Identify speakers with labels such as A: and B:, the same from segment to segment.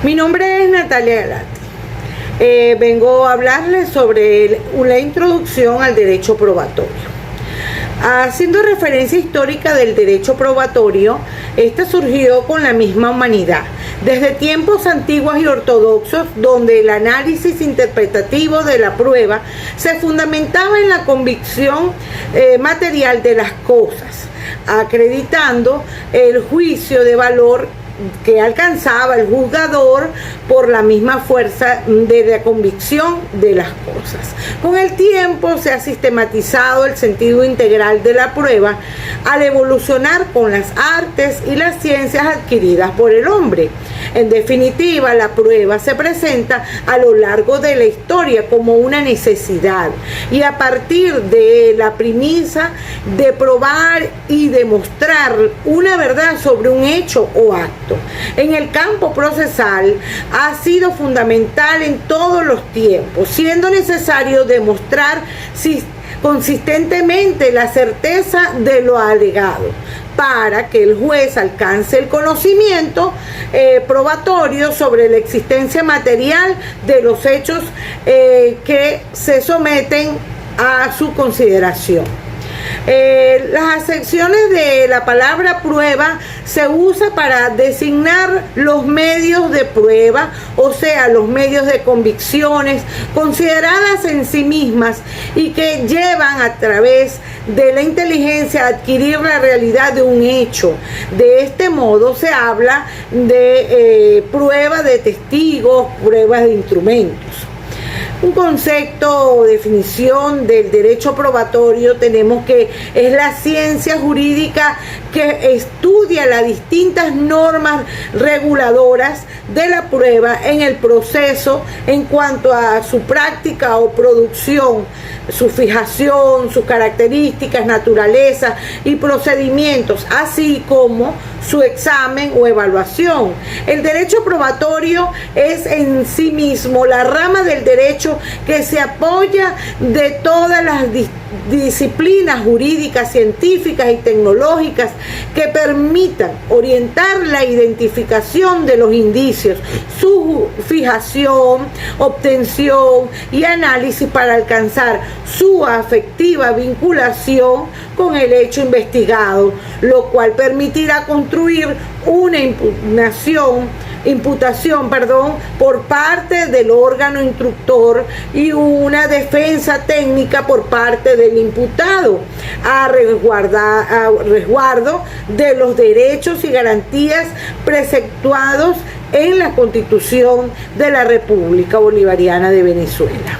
A: Mi nombre es Natalia Galati. Vengo a hablarles sobre una introducción al derecho probatorio. Haciendo referencia histórica del derecho probatorio, este surgió con la misma humanidad, desde tiempos antiguos y ortodoxos, donde el análisis interpretativo de la prueba se fundamentaba en la convicción material de las cosas, acreditando el juicio de valor que alcanzaba el juzgador por la misma fuerza de la convicción de las cosas. Con el tiempo se ha sistematizado el sentido integral de la prueba al evolucionar con las artes y las ciencias adquiridas por el hombre. En definitiva, la prueba se presenta a lo largo de la historia como una necesidad y a partir de la premisa de probar y demostrar una verdad sobre un hecho o acto. En el campo procesal ha sido fundamental en todos los tiempos, siendo necesario demostrar consistentemente la certeza de lo alegado para que el juez alcance el conocimiento probatorio sobre la existencia material de los hechos que se someten a su consideración. Las acepciones de la palabra prueba se usa para designar los medios de prueba, o sea, los medios de convicciones consideradas en sí mismas y que llevan a través de la inteligencia a adquirir la realidad de un hecho. De este modo se habla de prueba de testigos, pruebas de instrumentos. Un concepto o definición del derecho probatorio tenemos que es la ciencia jurídica que estudia las distintas normas reguladoras de la prueba en el proceso en cuanto a su práctica o producción, su fijación, sus características, naturaleza y procedimientos, así como su examen o evaluación. El derecho probatorio es en sí mismo la rama del derecho que se apoya de todas las disciplinas jurídicas, científicas y tecnológicas que permitan orientar la identificación de los indicios, su fijación, obtención y análisis para alcanzar su afectiva vinculación con el hecho investigado, lo cual permitirá construir una imputación por parte del órgano instructor y una defensa técnica por parte del imputado a resguardo de los derechos y garantías preceptuados en la Constitución de la República Bolivariana de Venezuela.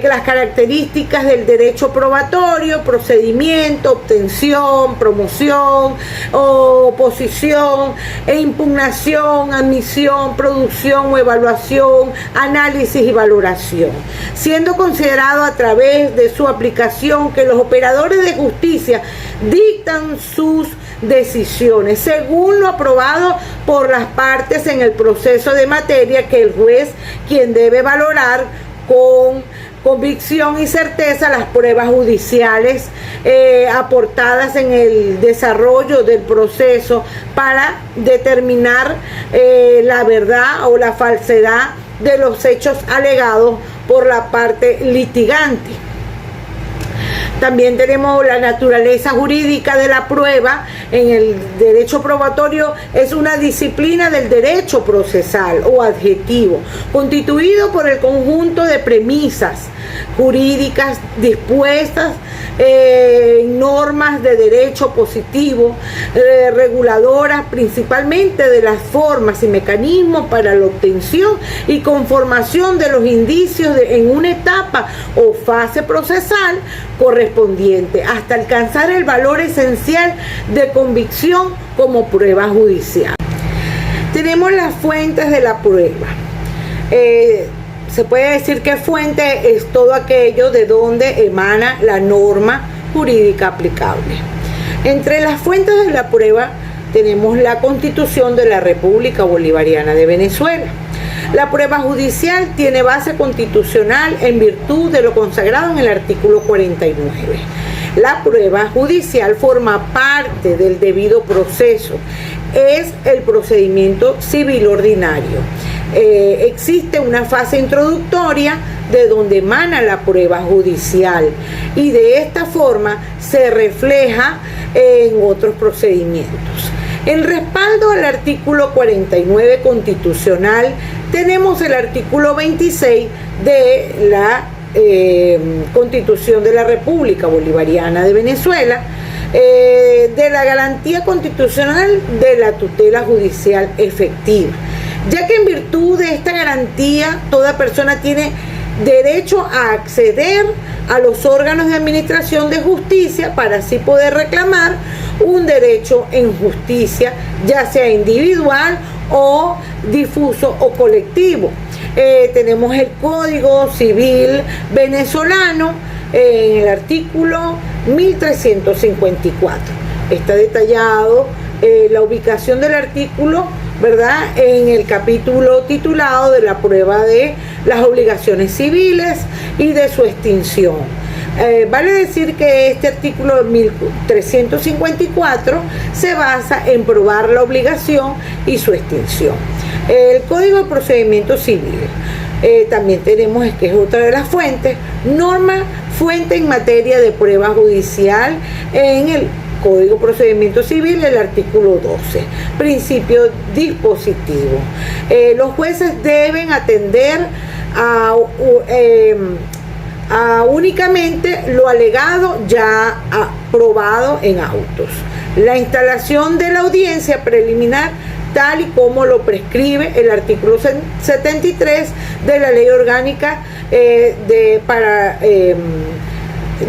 A: Las características del derecho probatorio: procedimiento, obtención, promoción, oposición e impugnación, admisión, producción o evaluación, análisis y valoración, siendo considerado a través de su aplicación que los operadores de justicia dictan sus decisiones según lo aprobado por las partes en el proceso de materia, que el juez quien debe valorar con convicción y certeza las pruebas judiciales aportadas en el desarrollo del proceso para determinar la verdad o la falsedad de los hechos alegados por la parte litigante. También tenemos la naturaleza jurídica de la prueba. En el derecho probatorio es una disciplina del derecho procesal o adjetivo, constituido por el conjunto de premisas jurídicas dispuestas en normas de derecho positivo, reguladoras principalmente de las formas y mecanismos para la obtención y conformación de los indicios en una etapa o fase procesal correspondiente, hasta alcanzar el valor esencial de convicción como prueba judicial. Tenemos las fuentes de la prueba. Se puede decir que fuente es todo aquello de donde emana la norma jurídica aplicable. Entre las fuentes de la prueba tenemos la Constitución de la República Bolivariana de Venezuela. La prueba judicial tiene base constitucional en virtud de lo consagrado en el artículo 49. La prueba judicial forma parte del debido proceso. Es el procedimiento civil ordinario. existe una fase introductoria de donde emana la prueba judicial y de esta forma se refleja en otros procedimientos. En respaldo al artículo 49 constitucional tenemos el artículo 26 de la Constitución de la República Bolivariana de Venezuela, de la garantía constitucional de la tutela judicial efectiva, ya que en virtud de esta garantía toda persona tiene derecho a acceder a los órganos de administración de justicia para así poder reclamar un derecho en justicia, ya sea individual o difuso o colectivo. Tenemos el Código Civil venezolano en el artículo 1354. Está detallado la ubicación del artículo, ¿verdad?, en el capítulo titulado de la prueba de las obligaciones civiles y de su extinción. Vale decir que este artículo 1354 se basa en probar la obligación y su extinción. El Código de Procedimiento Civil, también tenemos, que es otra de las fuentes, norma fuente en materia de prueba judicial en el Código de Procedimiento Civil, el artículo 12, principio dispositivo. Los jueces deben atender a únicamente lo alegado ya aprobado en autos. La instalación de la audiencia preliminar tal y como lo prescribe el artículo 73 de la Ley Orgánica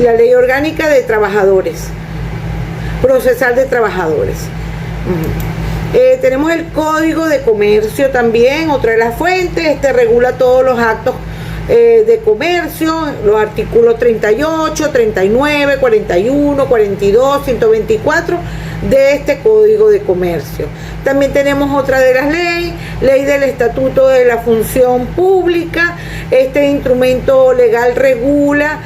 A: la Ley Orgánica de Trabajadores, Procesal de Trabajadores. Tenemos el Código de Comercio también, otra de las fuentes. Regula todos los actos de comercio, los artículos 38, 39, 41, 42, 124 de este Código de Comercio. También tenemos otra de las leyes, ley del Estatuto de la Función Pública. Este instrumento legal regula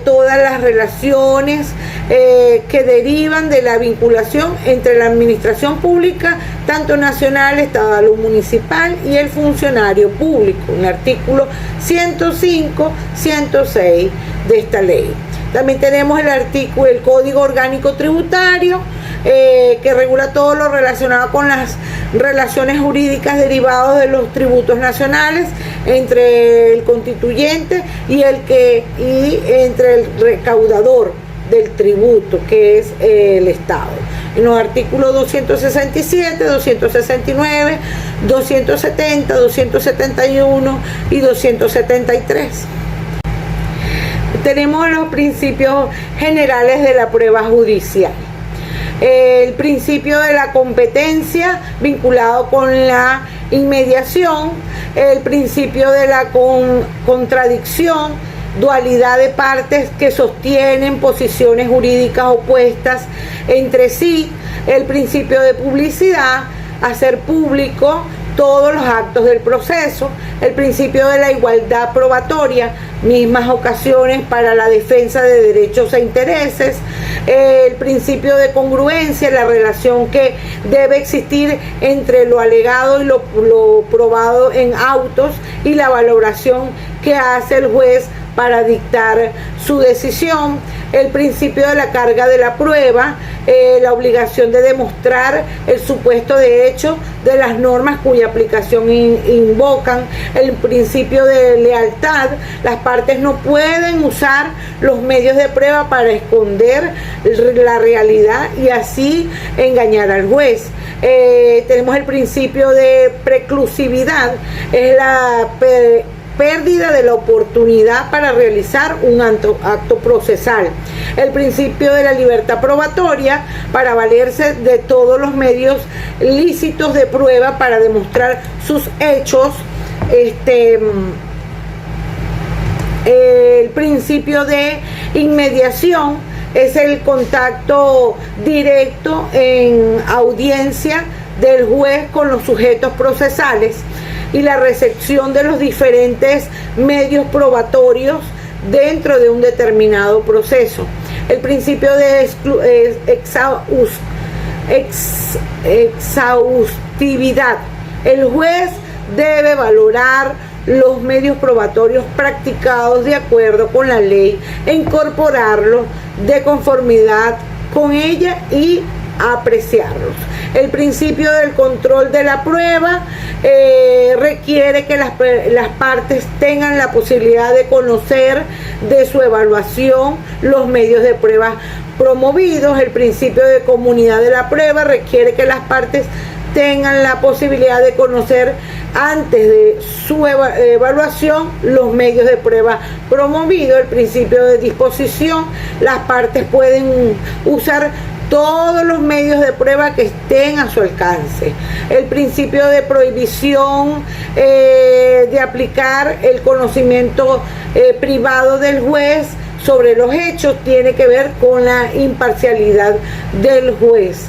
A: todas las relaciones que derivan de la vinculación entre la administración pública, tanto nacional, estatal o municipal, y el funcionario público, en el artículo 105, 106 de esta ley. También tenemos el Código Orgánico Tributario, que regula todo lo relacionado con las relaciones jurídicas derivadas de los tributos nacionales entre el constituyente y entre el recaudador del tributo, que es el Estado. En los artículos 267, 269, 270, 271 y 273. Tenemos los principios generales de la prueba judicial. El principio de la competencia vinculado con la inmediación, el principio de la contradicción, dualidad de partes que sostienen posiciones jurídicas opuestas entre sí, el principio de publicidad, hacer público todos los actos del proceso, el principio de la igualdad probatoria, mismas ocasiones para la defensa de derechos e intereses, el principio de congruencia, la relación que debe existir entre lo alegado y lo probado en autos, y la valoración que hace el juez para dictar su decisión, el principio de la carga de la prueba, la obligación de demostrar el supuesto de hecho de las normas cuya aplicación invocan, el principio de lealtad. Las partes no pueden usar los medios de prueba para esconder la realidad y así engañar al juez. Tenemos el principio de preclusividad, es la pérdida de la oportunidad para realizar un acto procesal. El principio de la libertad probatoria, para valerse de todos los medios lícitos de prueba para demostrar sus hechos. El principio de inmediación es el contacto directo en audiencia del juez con los sujetos procesales y la recepción de los diferentes medios probatorios dentro de un determinado proceso. El principio de exhaustividad. El juez debe valorar los medios probatorios practicados de acuerdo con la ley e incorporarlos de conformidad con ella y apreciarlos. El principio del control de la prueba requiere que las partes tengan la posibilidad de conocer de su evaluación los medios de prueba promovidos. El principio de comunidad de la prueba requiere que las partes tengan la posibilidad de conocer antes de su evaluación los medios de prueba promovidos. El principio de disposición, las partes pueden usar todos los medios de prueba que estén a su alcance. El principio de prohibición de aplicar el conocimiento privado del juez sobre los hechos tiene que ver con la imparcialidad del juez.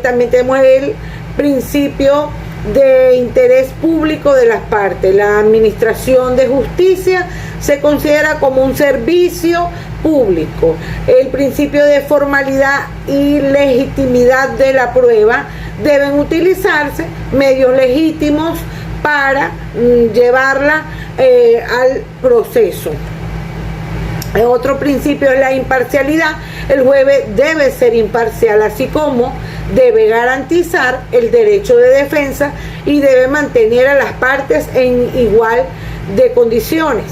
A: También tenemos el principio de interés público de las partes. La administración de justicia se considera como un servicio público. El principio de formalidad y legitimidad de la prueba: deben utilizarse medios legítimos para llevarla al proceso. Otro principio es la imparcialidad. El juez debe ser imparcial, así como debe garantizar el derecho de defensa y debe mantener a las partes en igual de condiciones.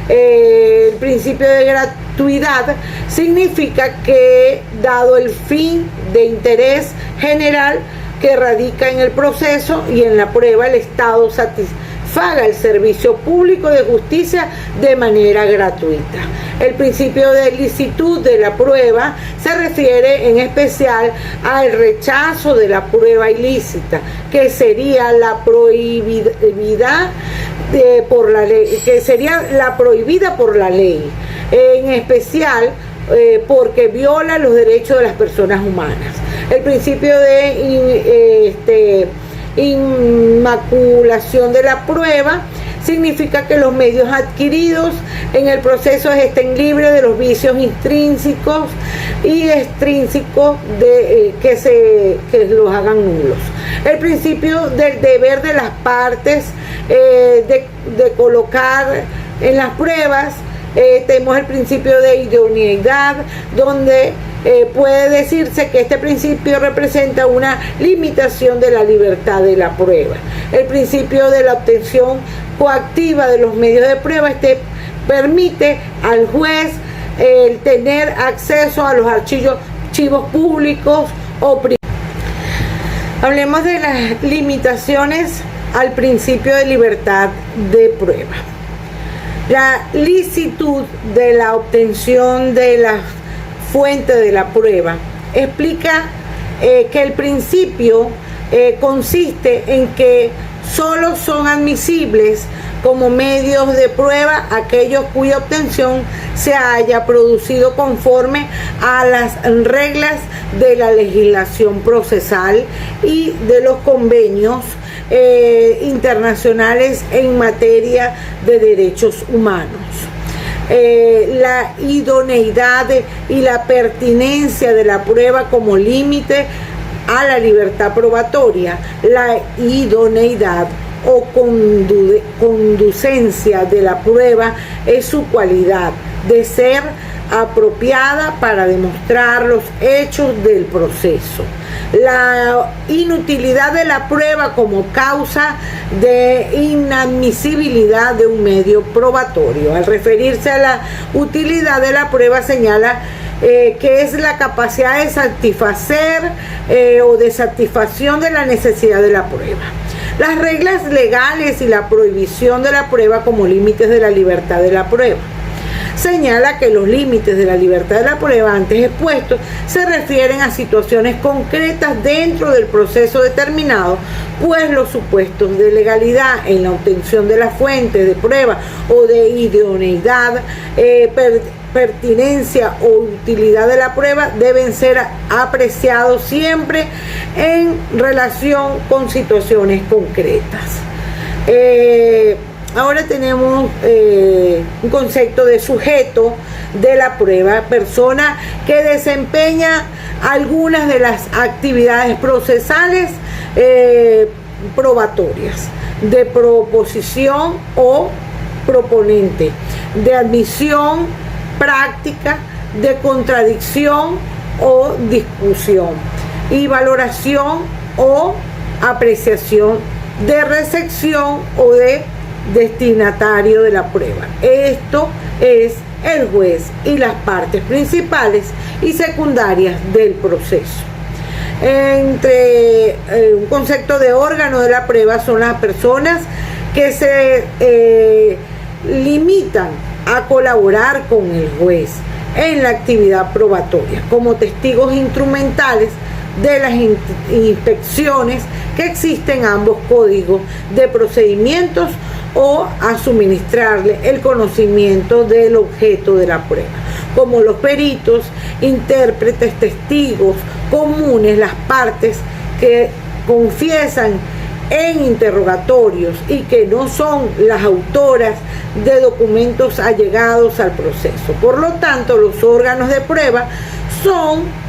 A: El principio de gratuidad significa que, dado el fin de interés general que radica en el proceso y en la prueba, el Estado satisfaga el servicio público de justicia de manera gratuita. El principio de licitud de la prueba se refiere en especial al rechazo de la prueba ilícita, que sería la prohibida por la ley, prohibida por la ley, en especial porque viola los derechos de las personas humanas. El principio de inmaculación de la prueba significa que los medios adquiridos en el proceso estén libres de los vicios intrínsecos y extrínsecos que los hagan nulos. El principio del deber de las partes de colocar en las pruebas, tenemos el principio de idoneidad, donde puede decirse que este principio representa una limitación de la libertad de la prueba. El principio de la obtención coactiva de los medios de prueba permite al juez tener acceso a los archivos públicos o privados. Hablemos de las limitaciones al principio de libertad de prueba. La licitud de la obtención de la fuente de la prueba explica que el principio consiste en que solo son admisibles como medios de prueba aquellos cuya obtención se haya producido conforme a las reglas de la legislación procesal y de los convenios internacionales en materia de derechos humanos. La idoneidad y la pertinencia de la prueba como límite a la libertad probatoria. La idoneidad o conducencia de la prueba es su cualidad de ser apropiada para demostrar los hechos del proceso. La inutilidad de la prueba como causa de inadmisibilidad de un medio probatorio. Al referirse a la utilidad de la prueba, señala que es la capacidad de satisfacer o de satisfacción de la necesidad de la prueba. Las reglas legales y la prohibición de la prueba como límites de la libertad de la prueba. Señala que los límites de la libertad de la prueba antes expuestos se refieren a situaciones concretas dentro del proceso determinado, pues los supuestos de legalidad en la obtención de la fuente de prueba o de idoneidad, pertinencia o utilidad de la prueba deben ser apreciados siempre en relación con situaciones concretas. Ahora tenemos un concepto de sujeto de la prueba: persona que desempeña algunas de las actividades procesales probatorias, de proposición o proponente, de admisión práctica, de contradicción o discusión, y valoración o apreciación, de recepción o de destinatario de la prueba. Esto es el juez y las partes principales y secundarias del proceso. Un concepto de órgano de la prueba son las personas que se limitan a colaborar con el juez en la actividad probatoria como testigos instrumentales de las inspecciones que existen ambos códigos de procedimientos, o a suministrarle el conocimiento del objeto de la prueba, como los peritos, intérpretes, testigos comunes, las partes que confiesan en interrogatorios y que no son las autoras de documentos allegados al proceso. Por lo tanto, los órganos de prueba son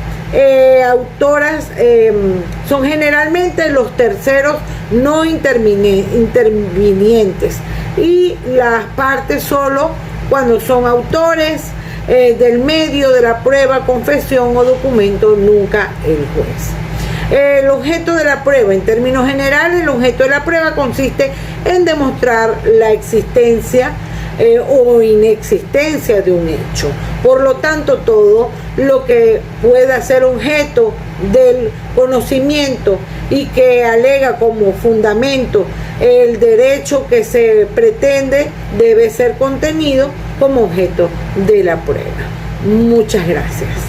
A: son generalmente los terceros no intervinientes, y las partes solo cuando son autores del medio de la prueba, confesión o documento, nunca el juez. El objeto de la prueba, en términos generales, el objeto de la prueba consiste en demostrar la existencia o inexistencia de un hecho. Por lo tanto, todo lo que pueda ser objeto del conocimiento y que alega como fundamento el derecho que se pretende debe ser contenido como objeto de la prueba. Muchas gracias.